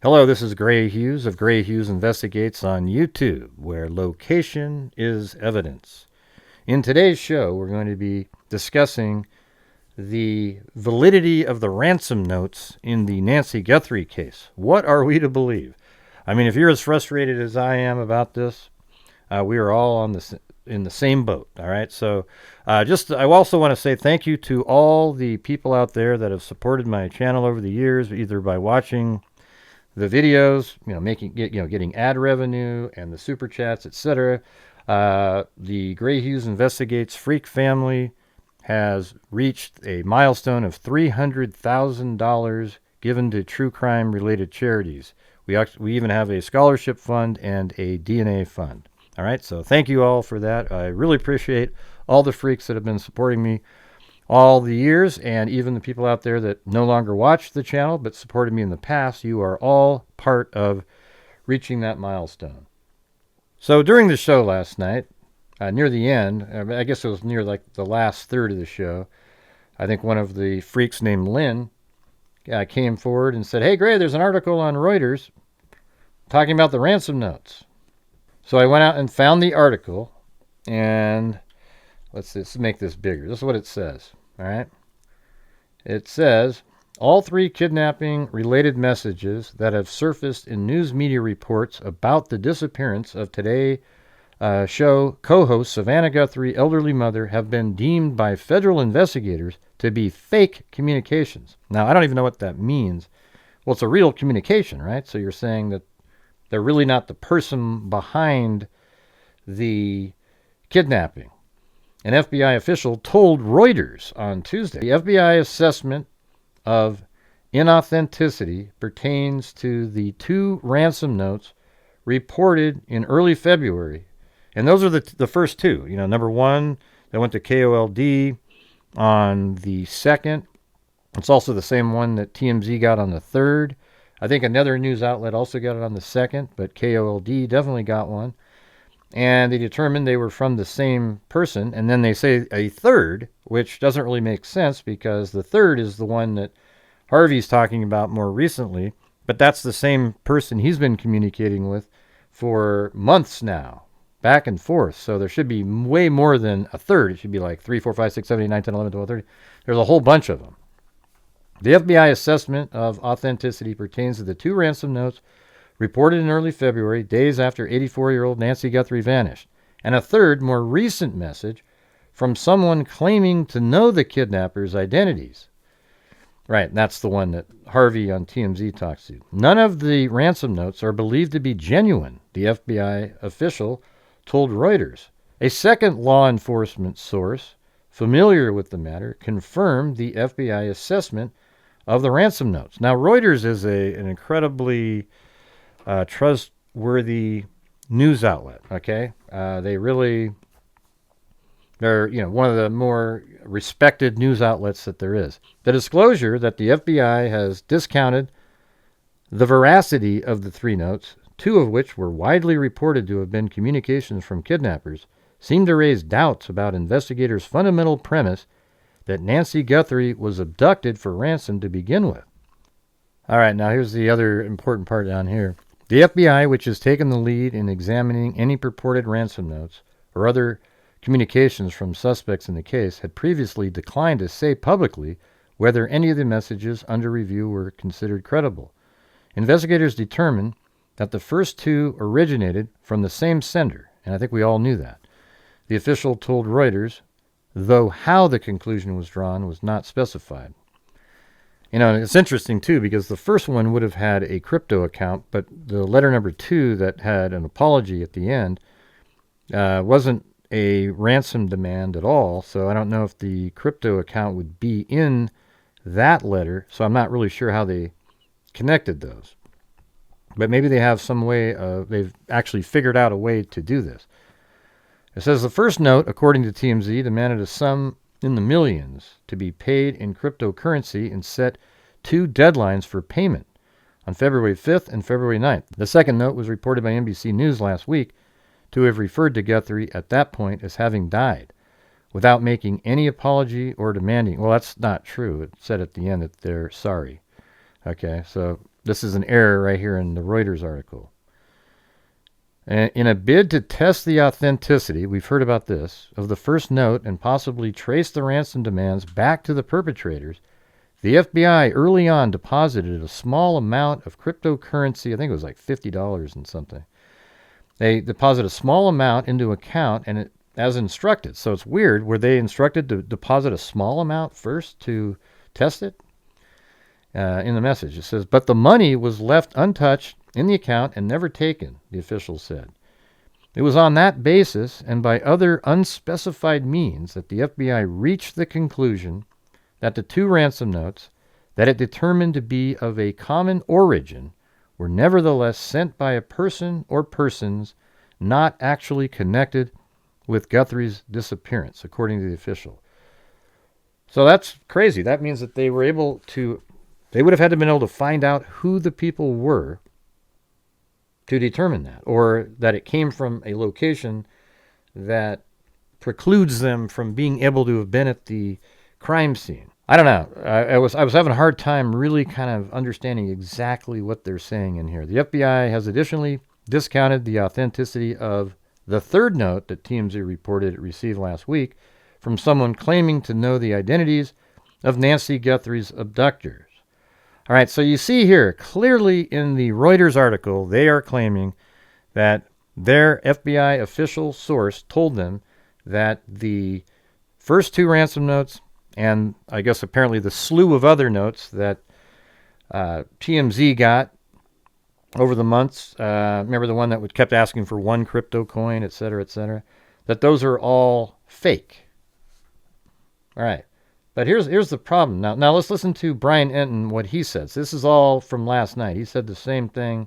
Hello, this is Grant Hughes of Grant Hughes Investigates on YouTube, where location is evidence. In today's show, we're going to be discussing the validity of the ransom notes in the Nancy Guthrie case. What are we to believe? I mean, if you're as frustrated as I am about this, we are all in the same boat, all right? So I also want to say thank you to all the people out there that have supported my channel over the years, either by watching the videos, getting ad revenue and the super chats, etc. The Grant Hughes Investigates Freak family has reached a milestone of $300,000 given to true crime related charities. We even have a scholarship fund and a DNA fund. All right, so thank you all for that. I really appreciate all the freaks that have been supporting me all the years, and even the people out there that no longer watch the channel but supported me in the past. You are all part of reaching that milestone. So during the show last night, near the end, I guess it was near like the last third of the show, I think one of the freaks named Lynn came forward and said, "Hey, Gray, there's an article on Reuters talking about the ransom notes." So I went out and found the article, and let's make this bigger. This is what it says, all right? It says, all three kidnapping-related messages that have surfaced in news media reports about the disappearance of Today Show co-host Savannah Guthrie, elderly mother, have been deemed by federal investigators to be fake communications. Now, I don't even know what that means. Well, it's a real communication, right? So you're saying that they're really not the person behind the kidnapping. An FBI official told Reuters on Tuesday the FBI assessment of inauthenticity pertains to the two ransom notes reported in early February. And those are the first two. Number one, that went to KOLD on the 2nd. It's also the same one that TMZ got on the 3rd. I think another news outlet also got it on the 2nd, but KOLD definitely got one. And they determined they were from the same person. And then they say a third, which doesn't really make sense because the third is the one that Harvey's talking about more recently. But that's the same person he's been communicating with for months now, back and forth. So there should be way more than a third. It should be like 3, 4, 5, 6, 7, 8, 9, 10, 11, 12, 13. There's a whole bunch of them. The FBI assessment of authenticity pertains to the two ransom notes reported in early February, days after 84-year-old Nancy Guthrie vanished, and a third, more recent message from someone claiming to know the kidnappers' identities. Right, that's the one that Harvey on TMZ talks to. None of the ransom notes are believed to be genuine, the FBI official told Reuters. A second law enforcement source familiar with the matter confirmed the FBI assessment of the ransom notes. Now, Reuters is an incredibly trustworthy news outlet. Okay, they're one of the more respected news outlets that there is. The disclosure that the FBI has discounted the veracity of the three notes, two of which were widely reported to have been communications from kidnappers, seemed to raise doubts about investigators' fundamental premise that Nancy Guthrie was abducted for ransom to begin with. All right, now here's the other important part down here. The FBI, which has taken the lead in examining any purported ransom notes or other communications from suspects in the case, had previously declined to say publicly whether any of the messages under review were considered credible. Investigators determined that the first two originated from the same sender, and I think we all knew that. The official told Reuters, though how the conclusion was drawn was not specified. It's interesting, too, because the first one would have had a crypto account, but the letter number 2 that had an apology at the end wasn't a ransom demand at all, so I don't know if the crypto account would be in that letter, so I'm not really sure how they connected those. But maybe they have some way they've actually figured out a way to do this. It says the first note, according to TMZ, demanded a sum in the millions to be paid in cryptocurrency and set two deadlines for payment on February 5th and February 9th. The second note was reported by NBC News last week to have referred to Guthrie at that point as having died, without making any apology or demanding. Well, that's not true. It said at the end that they're sorry. Okay, so This is an error right here in the Reuters article. In a bid to test the authenticity, we've heard about this, of the first note and possibly trace the ransom demands back to the perpetrators, the FBI early on deposited a small amount of cryptocurrency. I think it was like $50 and something. They deposit a small amount into account and as instructed. So it's weird. Were they instructed to deposit a small amount first to test it? In the message, it says, but the money was left untouched in the account and never taken, the officials said. It was on that basis and by other unspecified means that the FBI reached the conclusion that the two ransom notes that it determined to be of a common origin were nevertheless sent by a person or persons not actually connected with Guthrie's disappearance, according to the official. So that's crazy. That means that they would have had to been able to find out who the people were to determine that, or that it came from a location that precludes them from being able to have been at the crime scene. I don't know. I was having a hard time really kind of understanding exactly what they're saying in here. The FBI has additionally discounted the authenticity of the third note that TMZ reported it received last week from someone claiming to know the identities of Nancy Guthrie's abductors. All right, so you see here, clearly in the Reuters article, they are claiming that their FBI official source told them that the first two ransom notes, and I guess apparently the slew of other notes that TMZ got over the months, remember the one that kept asking for one crypto coin, et cetera, that those are all fake. All right. But here's the problem. Now let's listen to Brian Enton, what he says. This is all from last night. He said the same thing.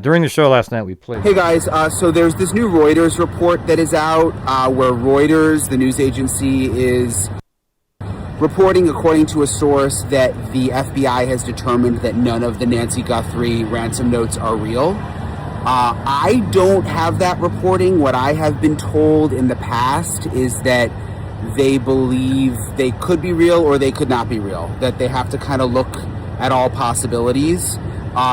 During the show last night, we played. Hey guys, so there's this new Reuters report that is out where Reuters, the news agency, is reporting, according to a source, that the FBI has determined that none of the Nancy Guthrie ransom notes are real. I don't have that reporting. What I have been told in the past is that they believe they could be real or they could not be real, that they have to kind of look at all possibilities,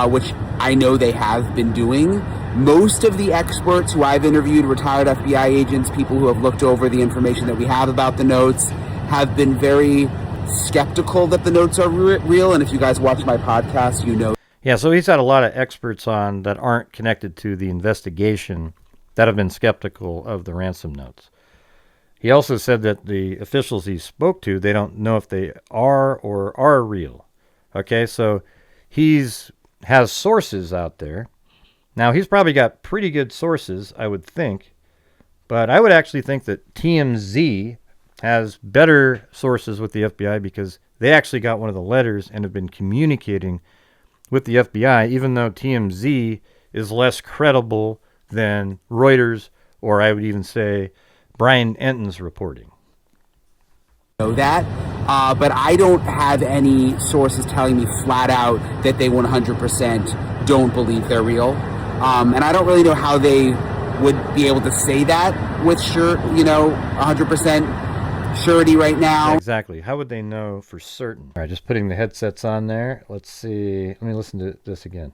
which I know they have been doing. Most of the experts who I've interviewed, retired FBI agents, people who have looked over the information that we have about the notes, have been very skeptical that the notes are real. And if you guys watch my podcast, you know. Yeah, so he's had a lot of experts on that aren't connected to the investigation that have been skeptical of the ransom notes. He also said that the officials he spoke to, they don't know if they are or are real. Okay, so has sources out there. Now, he's probably got pretty good sources, I would think. But I would actually think that TMZ has better sources with the FBI because they actually got one of the letters and have been communicating with the FBI, even though TMZ is less credible than Reuters, or I would even say Brian Enton's reporting. Know that, but I don't have any sources telling me flat out that they 100% don't believe they're real, and I don't really know how they would be able to say that with 100% surety right now. Exactly. How would they know for certain? All right, just putting the headsets on there. Let's see. Let me listen to this again.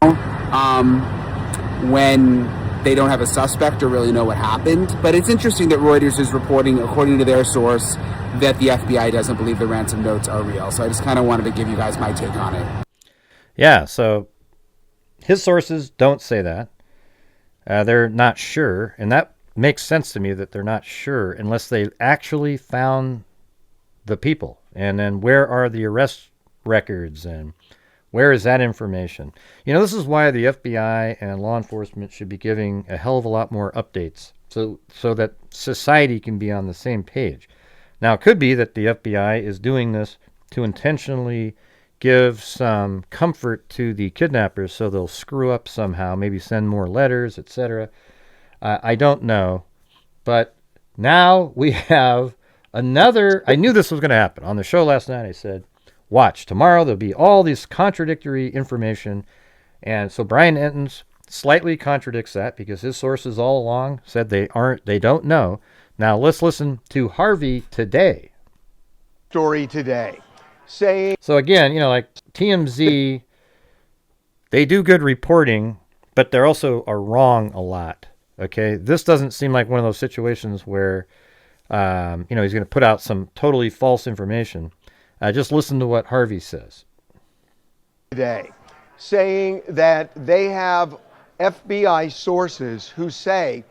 When they don't have a suspect or really know what happened. But it's interesting that Reuters is reporting, according to their source, that the FBI doesn't believe the ransom notes are real. So I just kind of wanted to give you guys my take on it. Yeah, so his sources don't say that. They're not sure, and that makes sense to me that they're not sure unless they actually found the people. And then where are the arrest records and where is that information? You know, this is why the FBI and law enforcement should be giving a hell of a lot more updates so that society can be on the same page. Now, it could be that the FBI is doing this to intentionally give some comfort to the kidnappers so they'll screw up somehow, maybe send more letters, etc. I don't know. But now we have another. I knew this was going to happen. On the show last night, I said, watch, tomorrow there'll be all this contradictory information. And so Brian Enton's slightly contradicts that because his sources all along said they don't know. Now let's listen to Harvey today. Story today saying. So again, like TMZ they do good reporting, but they also are wrong a lot. Okay, this doesn't seem like one of those situations where, he's going to put out some totally false information. Just listen to what Harvey says. Today, saying that they have FBI sources who say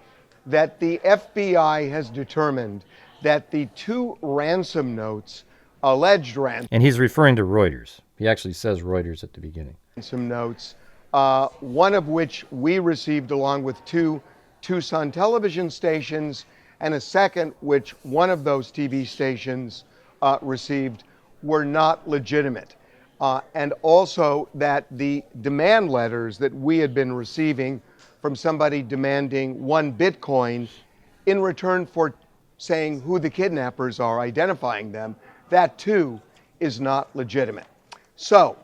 that the FBI has determined that the 2 ransom notes, alleged And he's referring to Reuters. He actually says Reuters at the beginning. ransom notes, one of which we received along with 2 Tucson television stations, and a second which one of those TV stations received, were not legitimate. And also that the demand letters that we had been receiving from somebody demanding 1 Bitcoin in return for saying who the kidnappers are, identifying them, that too is not legitimate. So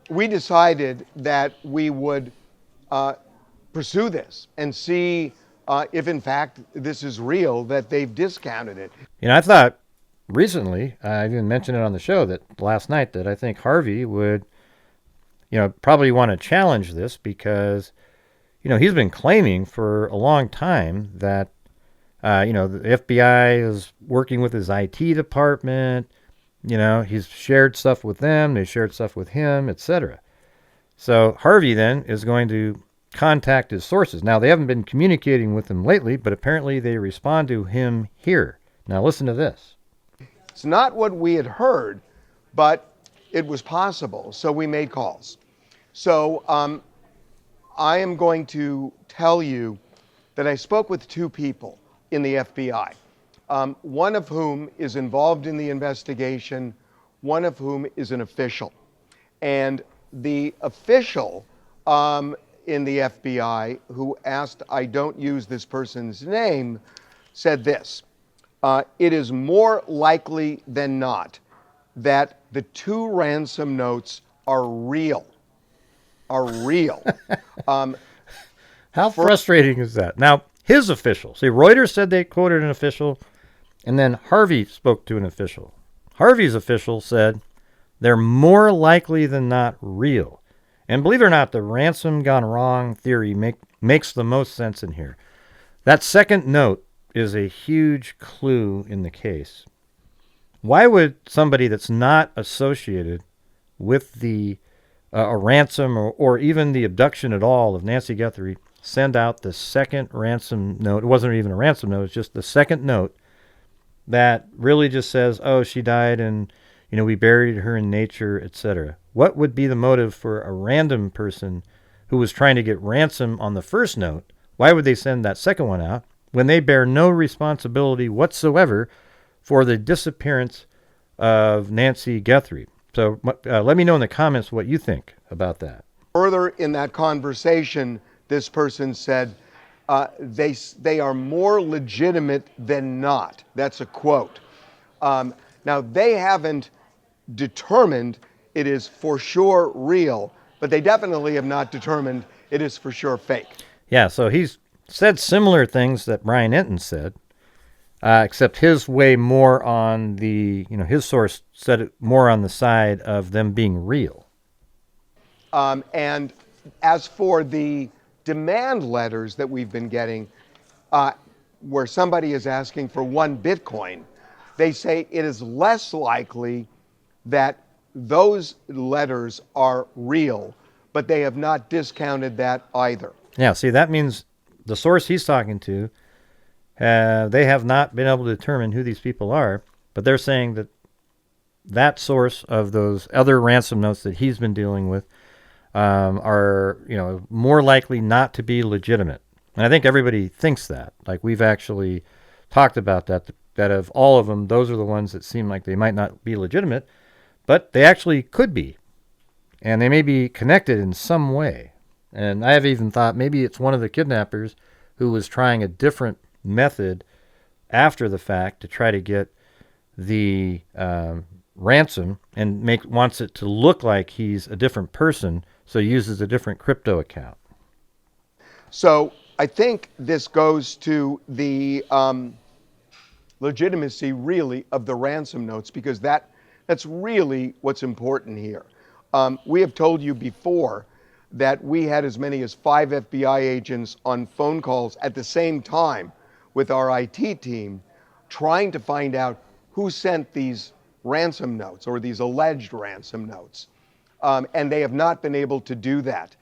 we decided that we would pursue this and see if in fact this is real, that they've discounted it. I thought recently, I even mentioned it on the show that last night, that I think Harvey would, probably want to challenge this because, he's been claiming for a long time that, the FBI is working with his IT department. He's shared stuff with them. They shared stuff with him, etc. So Harvey then is going to contact his sources. Now, they haven't been communicating with him lately, but apparently they respond to him here. Now, listen to this. It's not what we had heard, but it was possible, so we made calls. So I am going to tell you that I spoke with 2 people in the FBI, one of whom is involved in the investigation, one of whom is an official. And the official in the FBI, who asked I don't use this person's name, said this: it is more likely than not that the 2 ransom notes are real. How frustrating is that? Now, his official, see, Reuters said they quoted an official, and then Harvey spoke to an official. Harvey's official said they're more likely than not real. And believe it or not, the ransom gone wrong theory makes the most sense in here. That second note is a huge clue in the case. Why would somebody that's not associated with the a ransom or even the abduction at all of Nancy Guthrie send out the second ransom note? It wasn't even a ransom note. It's just the second note that really just says, oh, she died and, we buried her in nature, etc. What would be the motive for a random person who was trying to get ransom on the first note? Why would they send that second one out when they bear no responsibility whatsoever for the disappearance of Nancy Guthrie? So let me know in the comments what you think about that. Further in that conversation, this person said, they are more legitimate than not. That's a quote. Now, they haven't determined it is for sure real, but they definitely have not determined it is for sure fake. Yeah, so he's said similar things that Brian Enton said, except his way more on the, his source said it more on the side of them being real. And as for the demand letters that we've been getting, where somebody is asking for 1 Bitcoin, they say it is less likely that those letters are real, but they have not discounted that either. Yeah, see, that means the source he's talking to, they have not been able to determine who these people are, but they're saying that that source of those other ransom notes that he's been dealing with are, more likely not to be legitimate. And I think everybody thinks that. Like, we've actually talked about that of all of them, those are the ones that seem like they might not be legitimate, but they actually could be. And they may be connected in some way. And I have even thought maybe it's one of the kidnappers who was trying a different method after the fact to try to get the ransom and wants it to look like he's a different person, so he uses a different crypto account. So I think this goes to the legitimacy, really, of the ransom notes, because that's really what's important here. We have told you before that we had as many as 5 FBI agents on phone calls at the same time with our IT team trying to find out who sent these ransom notes or these alleged ransom notes. And they have not been able to do that.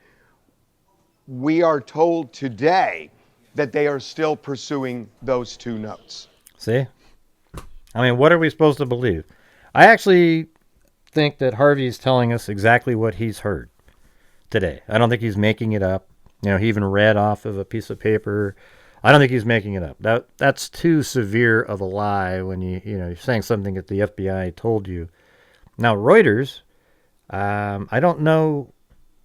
We are told today that they are still pursuing those 2 notes. See? I mean, what are we supposed to believe? I actually think that Harvey's telling us exactly what he's heard today. I don't think he's making it up. You know, he even read off of a piece of paper. I don't think he's making it up. That's too severe of a lie when you're saying something that the FBI told you. Now, Reuters, I don't know,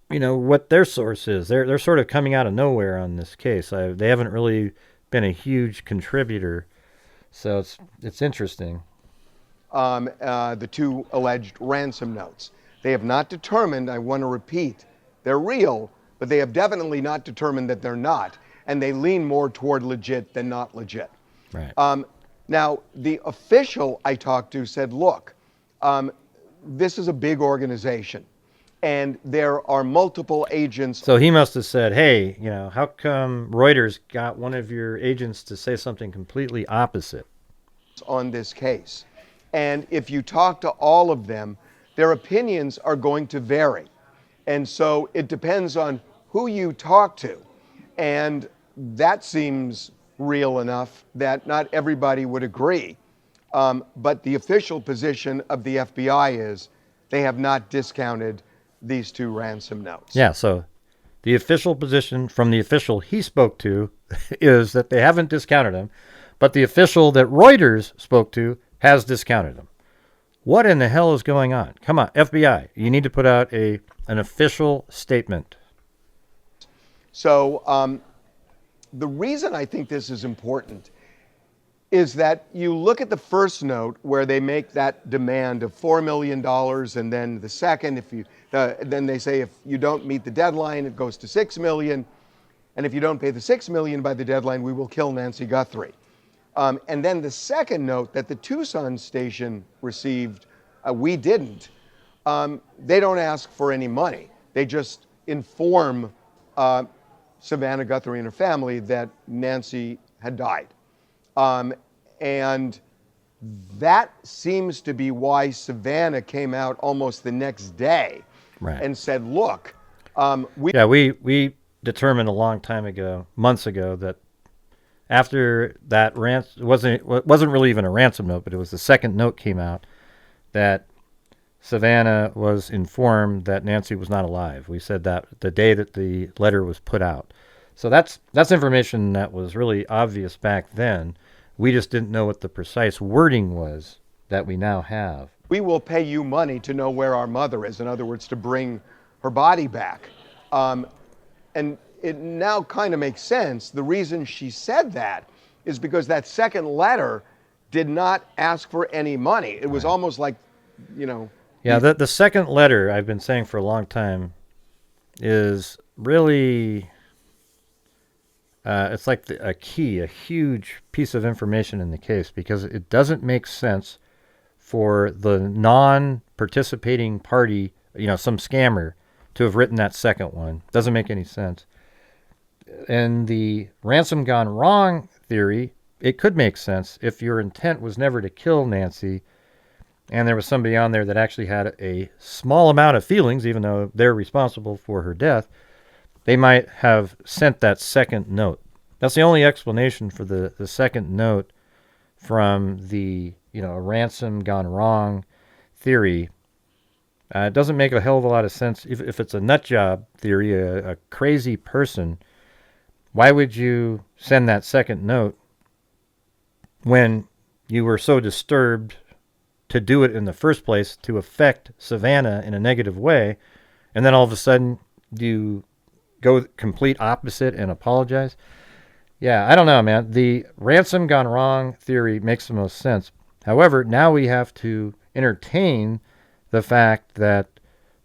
what their source is. They're sort of coming out of nowhere on this case. They haven't really been a huge contributor, so it's interesting. The 2 alleged ransom notes. They have not determined, I want to repeat, they're real, but they have definitely not determined that they're not, and they lean more toward legit than not legit. Right. Now, the official I talked to said, look, this is a big organization, and there are multiple agents. So he must have said, hey, how come Reuters got one of your agents to say something completely opposite on this case? And if you talk to all of them, their opinions are going to vary. And so it depends on who you talk to. And that seems real enough that not everybody would agree. But the official position of the FBI is they have not discounted these 2 ransom notes. Yeah, so the official position from the official he spoke to is that they haven't discounted them, but the official that Reuters spoke to has discounted them. What in the hell is going on? Come on, FBI, you need to put out an official statement. So the reason I think this is important is that you look at the first note where they make that demand of $4 million, and then the second, then they say if you don't meet the deadline, it goes to $6 million, and if you don't pay the $6 million by the deadline, we will kill Nancy Guthrie. And then the second note that the Tucson station received, we didn't. They don't ask for any money. They just inform Savannah Guthrie and her family that Nancy had died. And that seems to be why Savannah came out almost the next day and said, look, we determined a long time ago, months ago, that after that it wasn't really even a ransom note, but it was the second note came out that Savannah was informed that Nancy was not alive. We said that the day that the letter was put out. So that's information that was really obvious back then. We just didn't know what the precise wording was that we now have. We will pay you money to know where our mother is. In other words, to bring her body back. And it now kind of makes sense. The reason she said that is because that second letter did not ask for any money. It was almost like, Yeah, the second letter, I've been saying for a long time, is really, it's like a huge piece of information in the case, because it doesn't make sense for the non-participating party, some scammer, to have written that second one. Doesn't make any sense. And the ransom gone wrong theory, it could make sense if your intent was never to kill Nancy, and there was somebody on there that actually had a small amount of feelings, even though they're responsible for her death. They might have sent that second note. That's the only explanation for the second note from the ransom gone wrong theory. It doesn't make a hell of a lot of sense. If it's a nut job theory, a crazy person, why would you send that second note when you were so disturbed to do it in the first place to affect Savannah in a negative way, and then all of a sudden you go complete opposite and apologize? Yeah, I don't know, man. The ransom gone wrong theory makes the most sense. However, now we have to entertain the fact that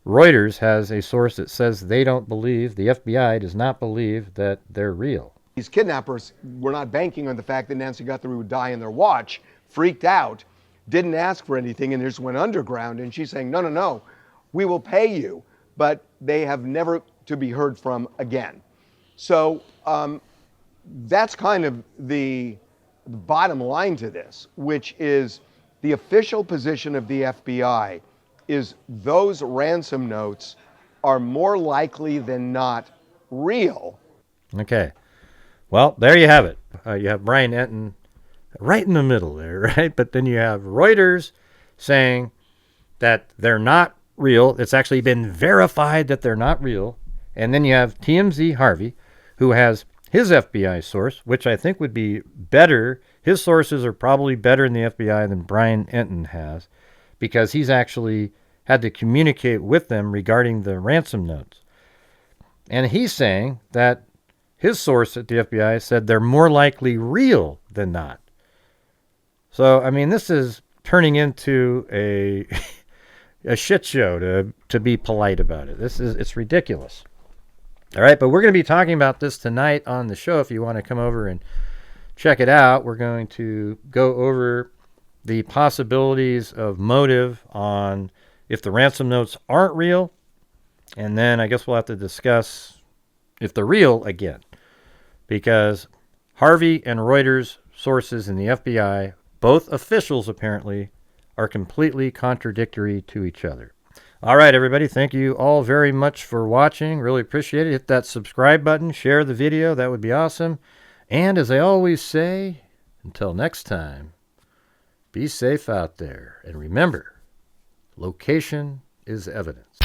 Reuters has a source that says they don't believe, the FBI does not believe that they're real. These kidnappers were not banking on the fact that Nancy Guthrie would die in their watch, freaked out, didn't ask for anything, and just went underground. And she's saying, no, we will pay you, but they have never to be heard from again. So that's kind of the bottom line to this, which is the official position of the FBI is those ransom notes are more likely than not real. Okay. Well, there you have it. You have Brian Enton right in the middle there, right? But then you have Reuters saying that they're not real. It's actually been verified that they're not real. And then you have TMZ Harvey, who has his FBI source, which I think would be better. His sources are probably better in the FBI than Brian Enton has, because he's actually had to communicate with them regarding the ransom notes. And he's saying that his source at the FBI said they're more likely real than not. So, I mean, this is turning into a a shit show, to be polite about it. It's ridiculous. All right, but we're going to be talking about this tonight on the show. If you want to come over and check it out, we're going to go over the possibilities of motive on if the ransom notes aren't real, and then I guess we'll have to discuss if they're real again, because Harvey and Reuters sources in the FBI, both officials apparently, are completely contradictory to each other. All right, everybody, thank you all very much for watching. Really appreciate it. Hit that subscribe button, share the video. That would be awesome. And as I always say, until next time, be safe out there. And remember, location is evidence.